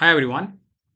Hi everyone.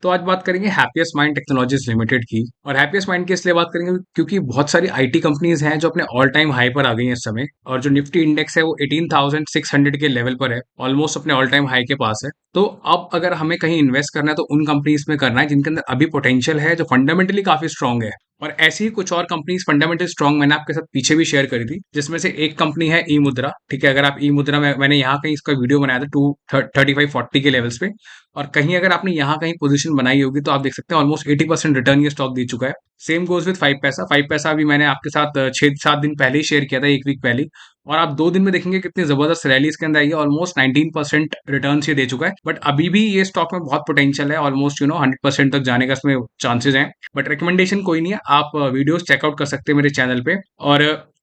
तो आज बात करेंगे हैप्पीएस्ट माइंड टेक्नोलॉजीज लिमिटेड की। और हैप्पीएस्ट माइंड की इसलिए बात करेंगे क्योंकि बहुत सारी आईटी कंपनीज हैं जो अपने ऑल टाइम हाई पर आ गई हैं इस समय, और जो निफ्टी इंडेक्स है वो 18,600 के लेवल पर है, ऑलमोस्ट अपने ऑल टाइम हाई के पास है। तो अब अगर हमें कहीं इन्वेस्ट करना है तो उन कंपनीज में करना है जिनके अंदर अभी पोटेंशियल है, जो फंडामेंटली काफी स्ट्रांग है। और ऐसी ही कुछ और कंपनीज फंडामेंटली स्ट्रांग मैंने आपके साथ पीछे भी शेयर करी थी, जिसमें से एक कंपनी है ई मुद्रा। ठीक है, अगर आप ई मुद्रा में, मैंने यहाँ कहीं इसका वीडियो बनाया था 235-40 के लेवल्स पे, और कहीं अगर आपने यहाँ कहीं पोजीशन बनाई होगी तो आप देख सकते हैं ऑलमोस्ट 80% रिटर्न ये स्टॉक दे चुका है। सेम गोज विद 5 पैसा। 5 पैसा भी मैंने आपके साथ 6-7 दिन पहले ही शेयर किया था, एक वीक पहले ही। और आप 2 दिन में देखेंगे कितनी जबरदस्त रैली इसके अंदर आई है, ऑलमोस्ट 19% रिटर्न ये दे चुका है। बट अभी भी ये स्टॉक में बहुत पोटेंशियल है, ऑलमोस्ट 100% तक जाने का इसमें चांसेस हैं। बट रिकमेंडेशन कोई नहीं है, आप वीडियोस चेकआउट कर सकते हैं मेरे चैनल पे। और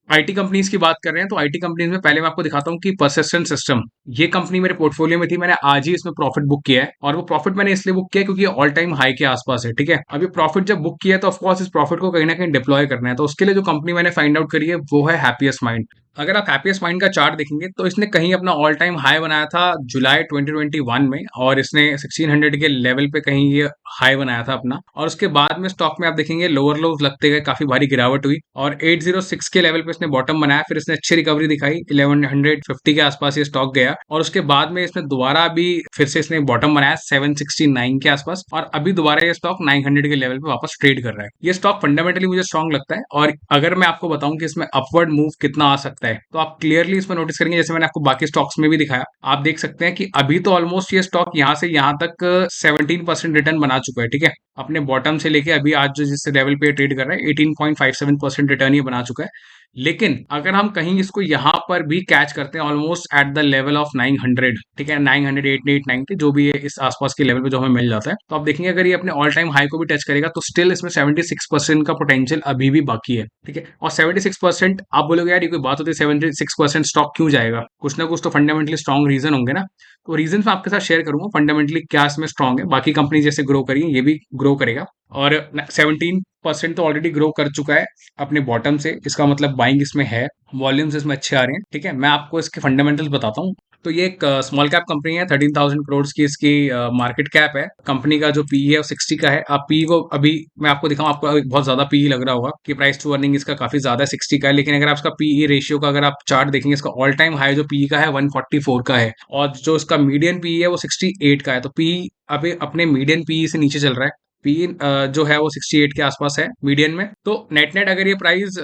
आईटी कंपनीज की बात कर रहे हैं तो आईटी कंपनीज में पहले मैं आपको दिखाता हूँ कि परसिस्टेंट सिस्टम, ये कंपनी मेरे पोर्टफोलियो में थी। मैंने आज ही इसमें प्रॉफिट बुक किया है, और वो प्रॉफिट मैंने इसलिए बुक किया है क्योंकि ऑल टाइम हाई के आसपास है। ठीक है, अभी प्रॉफिट जब बुक किया है तो ऑफकोर्स इस प्रॉफिट को कहीं ना कहीं डिप्लॉय करना है, तो उसके लिए जो कंपनी मैंने फाइंड आउट करी है वो है हैप्पीएस्ट माइंड। अगर आप हैप्पीएस्ट माइंड का चार्ट देखेंगे तो इसने कहीं अपना ऑल टाइम हाई बनाया था जुलाई 2021 में, और इसने 1600 के लेवल पे कहीं ये हाई बनाया था अपना। और उसके बाद में स्टॉक में आप देखेंगे लोअर लोज लगते गए, काफी भारी गिरावट हुई, और 806 के लेवल पे इसने बॉटम बनाया। फिर इसने अच्छी रिकवरी दिखाई, 1150 के आसपास ये स्टॉक गया, और उसके बाद में इसने दोबारा भी फिर से इसने बॉटम बनाया 769 के आसपास, और अभी दोबारा ये स्टॉक 900 के लेवल पे वापस ट्रेड कर रहा है। ये स्टॉक फंडामेंटली मुझे स्ट्रांग लगता है। और अगर मैं आपको बताऊं कि इसमें अपवर्ड मूव कितना आ सकता है, तो आप क्लियरली इसमें नोटिस करेंगे, जैसे मैंने आपको बाकी स्टॉक्स में भी दिखाया, आप देख सकते हैं कि अभी तो ऑलमोस्ट ये स्टॉक यहाँ से यहाँ तक 17% रिटर्न बना चुका है। ठीक है, अपने बॉटम से लेके अभी आज जो जिस लेवल पे ट्रेड कर रहा है 18.57% रिटर्न ये बना चुका है। लेकिन अगर हम कहीं इसको यहाँ पर भी कैच करते हैं almost at the level of 900, ठीक है, 900, 890 जो भी है इस आसपास के लेवल पे जो हमें मिल जाता है, तो आप देखेंगे अगर ये अपने ऑल टाइम हाई को भी टच करेगा तो स्टिल इसमें 76% का पोटेंशियल अभी भी बाकी है। ठीक है, और 76% आप बोलोगे यार ये कोई बात होती है, 76% स्टॉक क्यों जाएगा? कुछ ना कुछ तो फंडामेंटली स्ट्रॉन्ग रीजन होंगे ना। तो रीजन मैं आपके साथ शेयर करूंगा फंडामेंटली क्या इसमें स्ट्रॉन्ग है। बाकी कंपनी जैसे ग्रो करी है ये भी ग्रो करेगा, और 17% तो ऑलरेडी ग्रो कर चुका है अपने बॉटम से, इसका मतलब बाइंग इसमें है, वॉल्यूम्स इसमें अच्छे आ रहे हैं। ठीक है, मैं आपको इसके फंडामेंटल्स बताता हूँ। तो ये एक स्मॉल कैप कंपनी है, 13,000 करोड़ की इसकी मार्केट कैप है। कंपनी का जो पीई है वो 60 का है। आप पीई को अभी मैं आपको दिखाऊं, आपको अभी बहुत ज्यादा पीई लग रहा होगा कि प्राइस टू अर्निंग इसका काफी ज्यादा है, 60 का है। लेकिन अगर आप इसका पीई रेशियो का अगर आप चार्ट देखेंगे, इसका ऑल टाइम हाई जो पीई का है 144 का है, और जो इसका मीडियन पीई है वो 68 का है। तो पीई अभी अपने मीडियन पीई से नीचे चल रहा है। पी जो है वो 68 के आसपास है मीडियन में। तो नेट नेट अगर ये प्राइस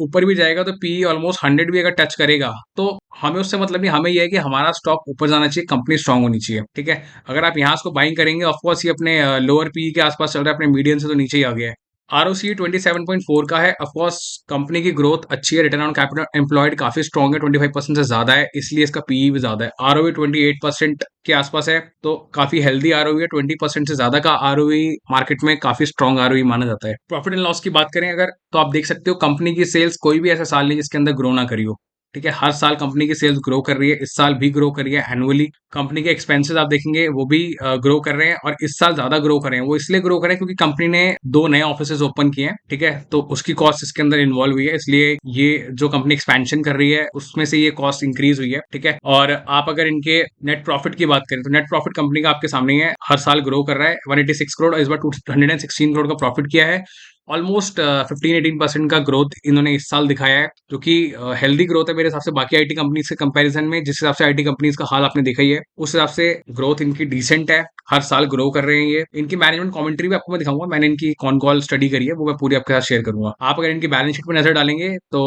ऊपर भी जाएगा तो पी ऑलमोस्ट 100 भी अगर टच करेगा तो हमें उससे मतलब नहीं, हमें यह है कि हमारा स्टॉक ऊपर जाना चाहिए, कंपनी स्ट्रांग होनी चाहिए। ठीक है, अगर आप यहाँ इसको बाइंग करेंगे, ऑफकोर्स ये अपने लोअर पी के आसपास चल रहा है, अपने मीडियन से तो नीचे ही आ गया है। आरओसी 27.4 का है। ऑफकोर्स कंपनी की ग्रोथ अच्छी है, रिटर्न ऑन कैपिटल एम्प्लॉयड काफी स्ट्रॉन्ग है, 25% से ज्यादा है, इसलिए इसका पीई भी ज्यादा है। आरओई 28% के आसपास है, तो काफी हेल्दी आरओई है। 20% से ज्यादा का आरओई मार्केट में काफी स्ट्रॉन्ग आरओई माना जाता है। प्रॉफिट एंड लॉस की बात करें अगर, तो आप देख सकते हो कंपनी की सेल्स कोई भी ऐसा साल नहीं जिसके अंदर ग्रो ना करी हो। ठीक है, हर साल कंपनी की सेल्स ग्रो कर रही है, इस साल भी ग्रो कर रही है एनुअली। कंपनी के एक्सपेंसेस आप देखेंगे वो भी ग्रो कर रहे हैं, और इस साल ज्यादा ग्रो कर रहे हैं। वो इसलिए ग्रो कर रहे हैं क्योंकि कंपनी ने 2 नए ऑफिसेज ओपन किए हैं। ठीक है, तो उसकी कॉस्ट इसके अंदर इन्वॉल्व हुई है, इसलिए ये जो कंपनी एक्सपेंशन कर रही है उसमें से ये कॉस्ट इंक्रीज हुई है। ठीक है, और आप अगर इनके नेट प्रॉफिट की बात करें तो नेट प्रॉफिट कंपनी का आपके सामने ही है, हर साल ग्रो कर रहा है। 186 करोड़, इस बार 216 करोड़ का प्रॉफिट किया है। ऑलमोस्ट 15-18% का ग्रोथ इन्होंने इस साल दिखाया है, जो कि हेल्दी ग्रोथ है मेरे हिसाब से बाकी आईटी कंपनीज के कंपैरिजन में। जिस हिसाब से आईटी कंपनीज का हाल आपने देखा ही है, उस हिसाब से ग्रोथ इनकी डिसेंट है, हर साल ग्रो कर रहे हैं ये। इनकी मैनेजमेंट कमेंट्री भी आपको मैं दिखाऊंगा, मैंने इनकी कॉन कॉल स्टडी करी है, वो मैं पूरी आपके साथ शेयर करूंगा। आप अगर इनकी बैलेंस शीट पर नजर डालेंगे तो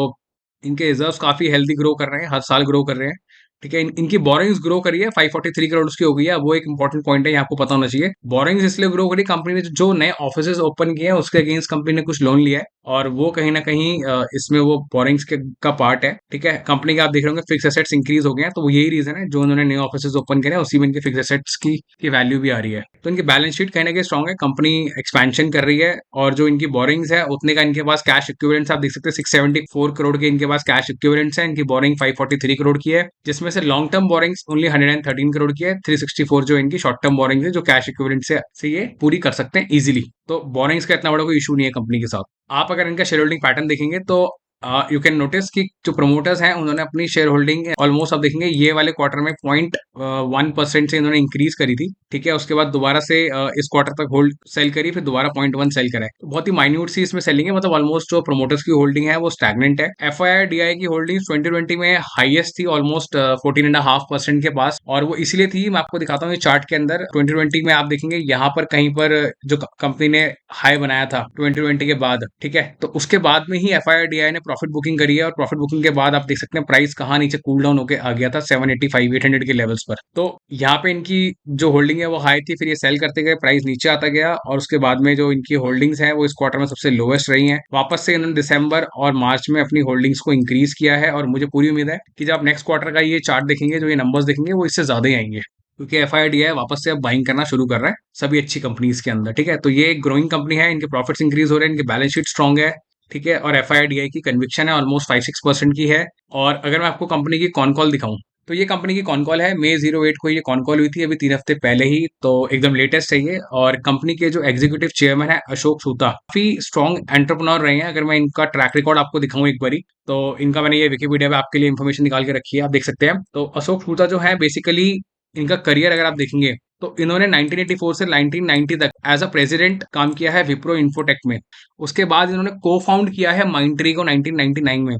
इनके रिजर्व्स काफी हेल्दी ग्रो कर रहे हैं, हर साल ग्रो कर रहे हैं। ठीक है, इनकी बोरिंग्स ग्रो करी है, 543 करोड़ की हो गई है। वो एक इंपॉर्टेंट पॉइंट है, ये आपको पता होना चाहिए। बोरिंग्स इसलिए ग्रो करी, कंपनी ने जो नए ऑफिसेज ओपन किए हैं उसके अगेंस्ट कंपनी ने कुछ लोन लिया है, और वो कहीं ना कहीं इसमें वो बोरिंग्स के का पार्ट है। ठीक है, कंपनी के आप देख रहे होंगे फिक्स एसेट्स इंक्रीज हो गए हैं, तो वो यही रीजन है जो उन्होंने नए ऑफिसेज ओपन करे हैं, उसी में इनके फिक्स एसेट्स की वैल्यू भी आ रही है। तो इनकी बैलेंस शीट कहीं ना कहीं स्ट्रॉन्ग है, कंपनी एक्सपेंशन कर रही है, और जो इनकी बोरिंग्स है उतने का इनके पास कैश इक्विवेलेंट्स आप देख सकते हैं, 674 करोड़ के इनके पास कैश इक्विवेलेंट्स है। इनकी बोरिंग 543 करोड़ की है, जिसमें से long term borrowings only 113 crore की है। 364 जो इनकी शॉर्ट टर्म बोरिंग है, जो कैश इक्विवेलेंट से ये पूरी कर सकते हैं इजीली। तो बोरिंग्स का इतना बड़ा कोई इशू नहीं है कंपनी के साथ। आप अगर इनका शेयर होल्डिंग पैटर्न देखेंगे तो यू कैन नोटिस कि जो प्रोमोटर्स हैं उन्होंने अपनी शेयर होल्डिंग ऑलमोस्ट आप देखेंगे ये वाले क्वार्टर में 0.1% से इन्होंने इंक्रीज करी थी। ठीक है, उसके बाद दोबारा से इस क्वार्टर तक होल्ड सेल करी, फिर दोबारा 0.1 सेल करा है। तो बहुत ही माइन्यूट सी इसमें सेलिंग है, मतलब ऑलमोस्ट जो प्रोमोटर्स की होल्डिंग है वो स्टैग्नेंट है। FII-DI की होल्डिंग 2020 में हाईएस्ट थी, ऑलमोस्ट 14.5% के पास, और वो इसलिए थी, मैं आपको दिखाता हूँ ये चार्ट के अंदर। 2020 में आप देखेंगे यहाँ पर कहीं पर जो कंपनी ने हाई बनाया था 2020 के बाद, ठीक है, तो उसके बाद में ही FII-DI ने प्रॉफिट बुकिंग करी है, और प्रॉफिट बुकिंग के बाद आप देख सकते हैं प्राइस कहाँ नीचे कूल डाउन होकर आ गया था 785 800 के लेवल्स पर। तो यहाँ पे इनकी जो होल्डिंग है वो हाई थी, फिर ये सेल करते गए, प्राइस नीचे आता गया, और उसके बाद में जो इनकी होल्डिंग्स है वो इस क्वार्टर में सबसे लोएस्ट रही हैं। वापस से इन्होंने दिसंबर और मार्च में अपनी होल्डिंग्स को इंक्रीज किया है, और मुझे पूरी उम्मीद है कि जब आप नेक्स्ट क्वार्टर का ये चार्ट देखेंगे, जो ये नंबर्स देखेंगे, वो इससे ज्यादा ही आएंगे, क्योंकि FII-DI वापस से अब बाइंग करना शुरू कर रहा है सभी अच्छी कंपनीज के अंदर। ठीक है, तो ये एक ग्रोइंग कंपनी है, इनके प्रॉफिट्स इंक्रीज हो रहे हैं, इनके बैलेंस शीट स्ट्रॉन्ग है। ठीक है, और FII-DI की कन्विक्शन है ऑलमोस्ट 5-6% की है। और अगर मैं आपको कंपनी की कॉन कॉल दिखाऊं, तो ये कंपनी की कॉन कॉल है, May 08 को ये कॉन कॉल हुई थी, अभी 3 हफ्ते पहले ही, तो एकदम लेटेस्ट है ये। और कंपनी के जो एग्जीक्यूटिव चेयरमैन है अशोक सूता, काफी स्ट्रॉन्ग एंटरप्रेन्योर रहे हैं। अगर मैं इनका ट्रैक रिकॉर्ड आपको दिखाऊं एक बारी, तो इनका मैंने ये विकिपीडिया पे आपके लिए इन्फॉर्मेशन निकाल के रखी है, आप देख सकते हैं। तो अशोक सूता जो है बेसिकली, इनका करियर अगर आप देखेंगे, तो इन्होंने 1984 से 1990 तक एज अ प्रेसिडेंट काम किया है विप्रो इन्फोटेक में। उसके बाद इन्होंने को फाउंड किया है माइंडट्री को 1999 में।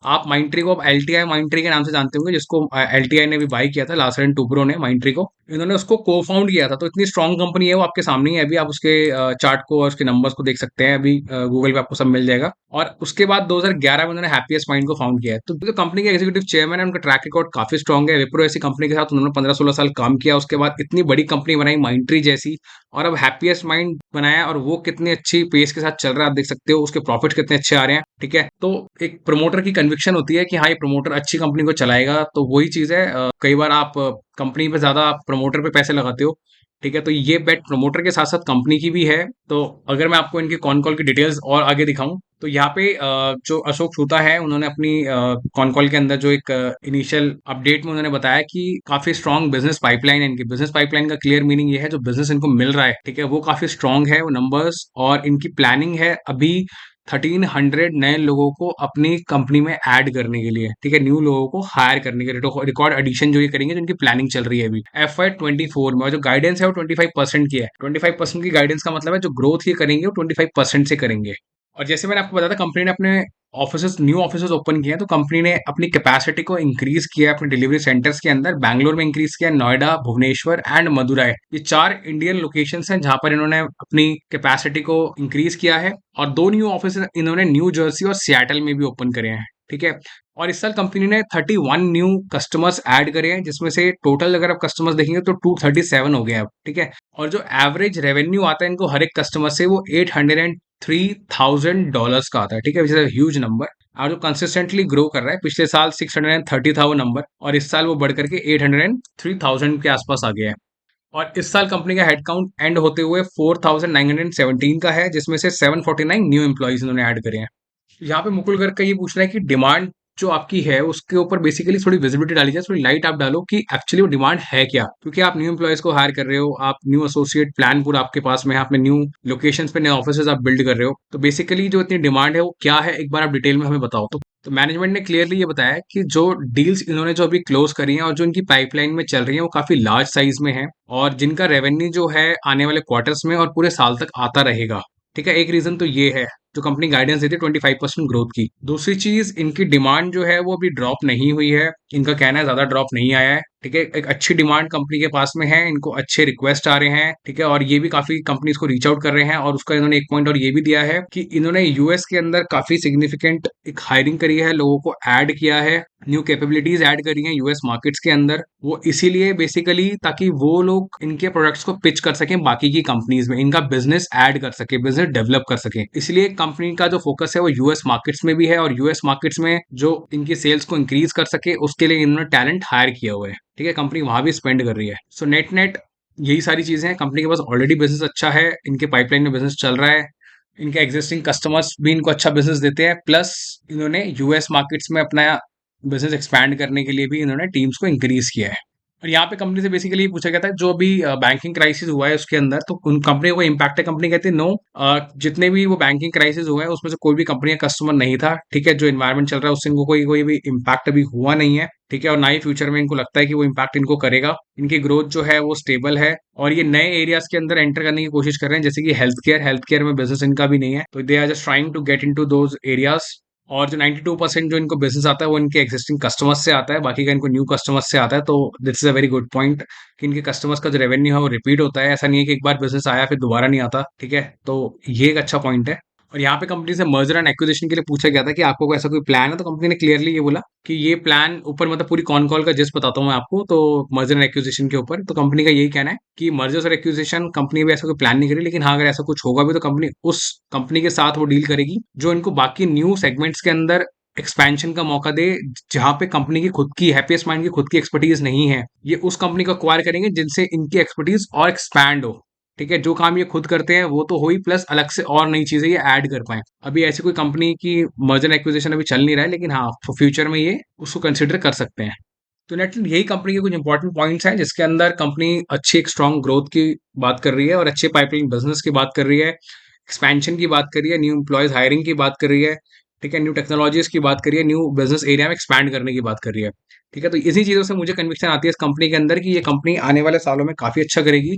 आप माइंडट्री को अब LTI माइंडट्री के नाम से जानते होंगे, जिसको LTI ने भी बाई किया था, लार्सन टुब्रो ने माइंडट्री को, इन्होंने उसको को फाउंड किया था। तो इतनी स्ट्रॉन्ग कंपनी है वो, आपके सामने ही है अभी, आप उसके चार्ट को और उसके नंबर्स को देख सकते हैं, अभी गूगल पे आपको सब मिल जाएगा। और उसके बाद 2011 में उन्होंने हैप्पीएस्ट माइंड को फाउंड किया है। तो जो कंपनी के एग्जीक्यूटिव चेयरमैन है, उनका ट्रैक रिकॉर्ड काफी स्ट्रॉन्ग है। विप्रो ऐसी कंपनी के साथ उन्होंने 15-16 साल काम किया, उसके बाद इतनी बड़ी कंपनी बनाई माइंडट्री जैसी, और अब हैप्पीएस्ट माइंड बनाया, और वो कितनी अच्छी पेस के साथ चल रहा है आप देख सकते हो, उसके प्रॉफिट कितने अच्छे आ रहे हैं। ठीक है, तो एक प्रमोटर की कन्विक्शन होती है कि हाँ, ये प्रमोटर अच्छी कंपनी को चलाएगा, तो वही चीज है। कई बार आप कंपनी पे ज्यादा प्रमोटर पे पैसे लगाते हो, ठीक है, तो ये बेट प्रमोटर के साथ साथ कंपनी की भी है। तो अगर मैं आपको इनके कॉन कॉल की डिटेल्स और आगे दिखाऊं, तो यहाँ पे जो अशोक सूता है, उन्होंने अपनी कॉन कॉल के अंदर जो एक इनिशियल अपडेट में उन्होंने बताया कि काफी स्ट्रॉन्ग बिजनेस पाइपलाइन है इनकी। बिजनेस पाइपलाइन का क्लियर मीनिंग ये है, जो बिजनेस इनको मिल रहा है, ठीक है, वो काफी स्ट्रॉन्ग है, वो नंबर्स, और इनकी प्लानिंग है अभी 1300 नए लोगों को अपनी कंपनी में ऐड करने के लिए, ठीक है, न्यू लोगों को हायर करने के लिए, रिकॉर्ड एडिशन जो ये करेंगे, जो इनकी प्लानिंग चल रही है अभी FY 24 में। और जो गाइडेंस है वो 25% की है। 25% की गाइडेंस का मतलब है जो ग्रोथ ये करेंगे वो 25% से करेंगे। और जैसे मैंने आपको बताया था, कंपनी ने अपने न्यू ऑफिसेस ओपन किए हैं, तो कंपनी ने अपनी कैपेसिटी को इंक्रीज किया है अपने डिलीवरी सेंटर्स के अंदर। बैंगलोर में इंक्रीज किया, नोएडा, भुवनेश्वर एंड मदुरई, ये 4 इंडियन लोकेशंस हैं जहां पर इन्होंने अपनी कैपेसिटी को इंक्रीज किया है। और 2 न्यू ऑफिस इन्होंने न्यू जर्सी और सियाटल में भी ओपन करे हैं। ठीक है, और इस साल कंपनी ने 31 न्यू कस्टमर्स ऐड करे हैं, जिसमें से टोटल अगर आप कस्टमर्स देखेंगे तो 237 हो गए अब। ठीक है, और जो एवरेज रेवेन्यू आता है इनको हर एक कस्टमर से, वो $803,000 का आता है। ठीक है, विच इज ह्यूज नंबर। और जो कंसिस्टेंटली ग्रो कर रहा है, पिछले साल 630 था वो नंबर, और इस साल वो बढ़ करके 803,000 के आसपास आ गया है। और इस साल कंपनी का हेडकाउंट एंड होते हुए 4,917 का है, जिसमें से 749 न्यू एम्प्लॉइज इन्होंने ऐड करे हैं। यहाँ पे मुकुल गर्ग का ये पूछना है कि डिमांड जो आपकी है उसके ऊपर बेसिकली थोड़ी विजिबिलिटी डाली जाए, थोड़ी लाइट आप डालो कि एक्चुअली वो डिमांड है क्या, क्योंकि आप न्यू एम्प्लॉयज को हायर कर रहे हो, आप न्यू एसोसिएट प्लान पूरा आपके पास में है, आपने न्यू लोकेशंस पे नए ऑफिसेज आप बिल्ड कर रहे हो, तो बेसिकली जो इतनी डिमांड है वो क्या है, एक बार आप डिटेल में हमें बताओ। तो मैनेजमेंट ने क्लियरली ये बताया कि जो डील्स इन्होंने जो अभी क्लोज करी हैं और जो इनकी पाइपलाइन में चल रही है, वो काफी लार्ज साइज में है, और जिनका रेवेन्यू जो है आने वाले क्वार्टर्स में और पूरे साल तक आता रहेगा। ठीक है, एक रीजन तो ये है जो कंपनी गाइडेंस देती है 25% ग्रोथ की। दूसरी चीज, इनकी डिमांड जो है वो अभी ड्रॉप नहीं हुई है, इनका कहना है ज्यादा ड्रॉप नहीं आया है। ठीक है, एक अच्छी डिमांड कंपनी के पास में है, इनको अच्छे रिक्वेस्ट आ रहे हैं। ठीक है, और ये भी काफी कंपनीज को रीच आउट कर रहे हैं, और उसका इन्होंने एक पॉइंट और ये भी दिया है कि इन्होंने यूएस के अंदर काफी सिग्निफिकेंट एक हायरिंग करी है, लोगों को ऐड किया है, न्यू कैपेबिलिटीज ऐड करी हैं यूएस मार्केट्स के अंदर, वो इसीलिए बेसिकली ताकि वो लोग इनके प्रोडक्ट्स को पिच कर सकें बाकी की कंपनीज में, इनका बिजनेस ऐड कर सके, बिजनेस डेवलप कर सके। इसलिए कंपनी का जो फोकस है वो यूएस मार्केट्स में भी है, और यूएस मार्केट्स में जो इनकी सेल्स को इंक्रीज कर सके उसके लिए इन्होंने टैलेंट हायर किया हुआ है। ठीक है, कंपनी वहां भी स्पेंड कर रही है। सो नेट नेट यही सारी चीजें हैं। कंपनी के पास ऑलरेडी बिजनेस अच्छा है, इनके पाइपलाइन में बिजनेस चल रहा है, इनके एग्जिस्टिंग कस्टमर्स भी इनको अच्छा बिजनेस देते हैं, प्लस इन्होंने यूएस मार्केट्स में अपना बिजनेस एक्सपैंड करने के लिए भी इन्होंने टीम्स को इंक्रीज किया है। और यहाँ पे कंपनी से बेसिकली ये पूछा गया था जो अभी बैंकिंग क्राइसिस हुआ है उसके अंदर, तो उन कंपनी को इम्पैक्ट है। कंपनी कहती है नो, जितने भी वो बैंकिंग क्राइसिस हुआ है उसमें से कोई भी कंपनी का कस्टमर नहीं था, ठीक है। जो इन्वायरमेंट चल रहा है उससे इनको कोई कोई भी इम्पैक्ट अभी हुआ नहीं है, ठीक है। और ना ही फ्यूचर में इनको लगता है कि वो इम्पैक्ट इनको करेगा। इनकी ग्रोथ जो है वो स्टेबल है, और ये नए एरियाज के अंदर एंटर करने की कोशिश कर रहे हैं, जैसे कि हेल्थ केयर में बिजनेस इनका भी नहीं है, तो they are just trying to get into those areas. और जो 92% जो इनको बिजनेस आता है वो इनके एक्सिस्टिंग कस्टमर्स से आता है, बाकी का इनको न्यू कस्टमर्स से आता है। तो this is a very good point कि इनके कस्टमर्स का जो रेवेन्यू है वो रिपीट होता है, ऐसा नहीं है कि एक बार बिजनेस आया फिर दोबारा नहीं आता, ठीक है। तो ये एक अच्छा पॉइंट है। और यहाँ पे कंपनी से मर्जर एंड एक्विजिशन के लिए पूछा गया था कि आपको कोई ऐसा कोई प्लान है, तो कंपनी ने क्लियरली ये बोला कि ये प्लान ऊपर, मतलब पूरी कॉन कॉल का जिस बताता हूँ मैं आपको, तो मर्जर एंड एक्विजिशन के ऊपर तो कंपनी का यही कहना है कि मर्जर्स और एक्विजिशन कंपनी भी ऐसा कोई प्लान नहीं करी, लेकिन हाँ अगर ऐसा कुछ होगा भी तो कंपनी उस कंपनी के साथ वो डील करेगी जो इनको बाकी न्यू सेगमेंट्स के अंदर एक्सपेंशन का मौका दे, जहां पे कंपनी की खुद की, हैप्पीएस्ट माइंड की खुद की एक्सपर्टीज नहीं है। ये उस कंपनी को एक्वायर करेंगे जिनसे इनकी एक्सपर्टीज और एक्सपैंड हो, ठीक है। जो काम ये खुद करते हैं वो तो हो ही, प्लस अलग से और नई चीजें ये ऐड कर पाए। अभी ऐसी कोई कंपनी की मर्जर एक्विजिशन अभी चल नहीं रहा है, लेकिन हाँ फ्यूचर में ये उसको कंसिडर कर सकते हैं। तो नेटली यही कंपनी के कुछ इंपॉर्टेंट पॉइंट्स हैं जिसके अंदर कंपनी अच्छी एक स्ट्रॉन्ग ग्रोथ की बात कर रही है, और अच्छे पाइपलाइन बिजनेस की बात कर रही है, एक्सपेंशन की बात कर रही है, न्यू एम्प्लॉयज हायरिंग की बात कर रही है, ठीक है, न्यू टेक्नोलॉजीज की बात कर रही है, न्यू बिजनेस एरिया में एक्सपैंड करने की बात कर रही है, ठीक है। तो इसी चीजों से मुझे कन्विक्शन आती है इस कंपनी के अंदर कि ये कंपनी आने वाले सालों में काफी अच्छा करेगी।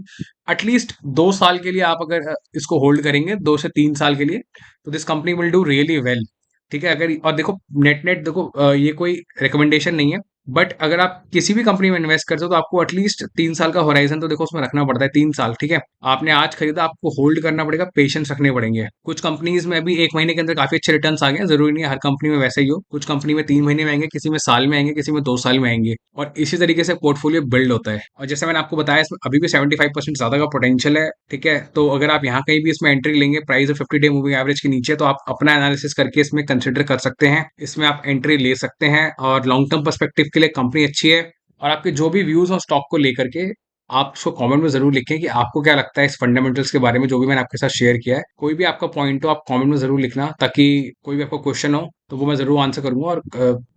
एटलीस्ट 2 साल के लिए आप अगर इसको होल्ड करेंगे, 2 से 3 साल के लिए, तो this company will do really well, ठीक है। अगर और देखो नेट नेट देखो, ये कोई रिकमेंडेशन नहीं है, बट अगर आप किसी भी कंपनी में इन्वेस्ट करते हो तो आपको एटलीस्ट 3 साल का होराइजन तो देखो उसमें रखना पड़ता है। 3 साल, ठीक है। आपने आज खरीदा, आपको होल्ड करना पड़ेगा, पेशेंस रखने पड़ेंगे। कुछ कंपनीज में अभी 1 महीने के अंदर काफी अच्छे रिटर्न्स आ गए हैं, जरूरी नहीं है हर कंपनी में वैसे ही हो। कुछ कंपनी में 3 महीने में आएंगे, किसी में साल में आएंगे, किसी में 2 साल में आएंगे, और इसी तरीके से पोर्टफोलियो बिल्ड होता है। और जैसे मैंने आपको बताया इसमें अभी भी 75% ज्यादा का पोटेंशियल है, ठीक है। तो अगर आप यहाँ कहीं भी इसमें एंट्री लेंगे प्राइस 50 डे मूविंग एवरेज के नीचे, तो आप अपना एनालिसिस करके इसमें कंसिडर कर सकते हैं, इसमें आप एंट्री ले सकते हैं। और लॉन्ग टर्म पर्सपेक्टिव के लिए कंपनी अच्छी है। और आपके जो भी व्यूज हो स्टॉक को लेकर के, आप उसको कमेंट में जरूर लिखें कि आपको क्या लगता है इस फंडामेंटल्स के बारे में, जो भी मैंने आपके साथ शेयर किया है। कोई भी आपका पॉइंट हो आप कमेंट में जरूर लिखना, ताकि कोई भी आपको क्वेश्चन हो तो वो मैं जरूर आंसर करूंगा।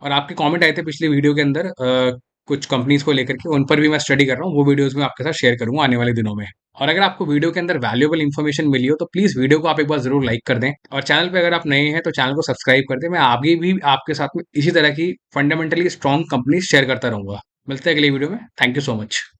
और आपके कमेंट आए थे पिछले वीडियो के अंदर कुछ कंपनीज को लेकर के, उन पर भी मैं स्टडी कर रहा हूँ, वो वीडियोज में आपके साथ शेयर करूंगा आने वाले दिनों में। और अगर आपको वीडियो के अंदर वैल्यूएबल इन्फॉर्मेशन मिली हो तो प्लीज वीडियो को आप एक बार जरूर लाइक कर दें, और चैनल पे अगर आप नए हैं तो चैनल को सब्सक्राइब कर दें। मैं आगे भी आपके साथ में इसी तरह की फंडामेंटली स्ट्रॉन्ग कंपनी शेयर करता रहूंगा। मिलते हैं अगली वीडियो में। Thank you so much.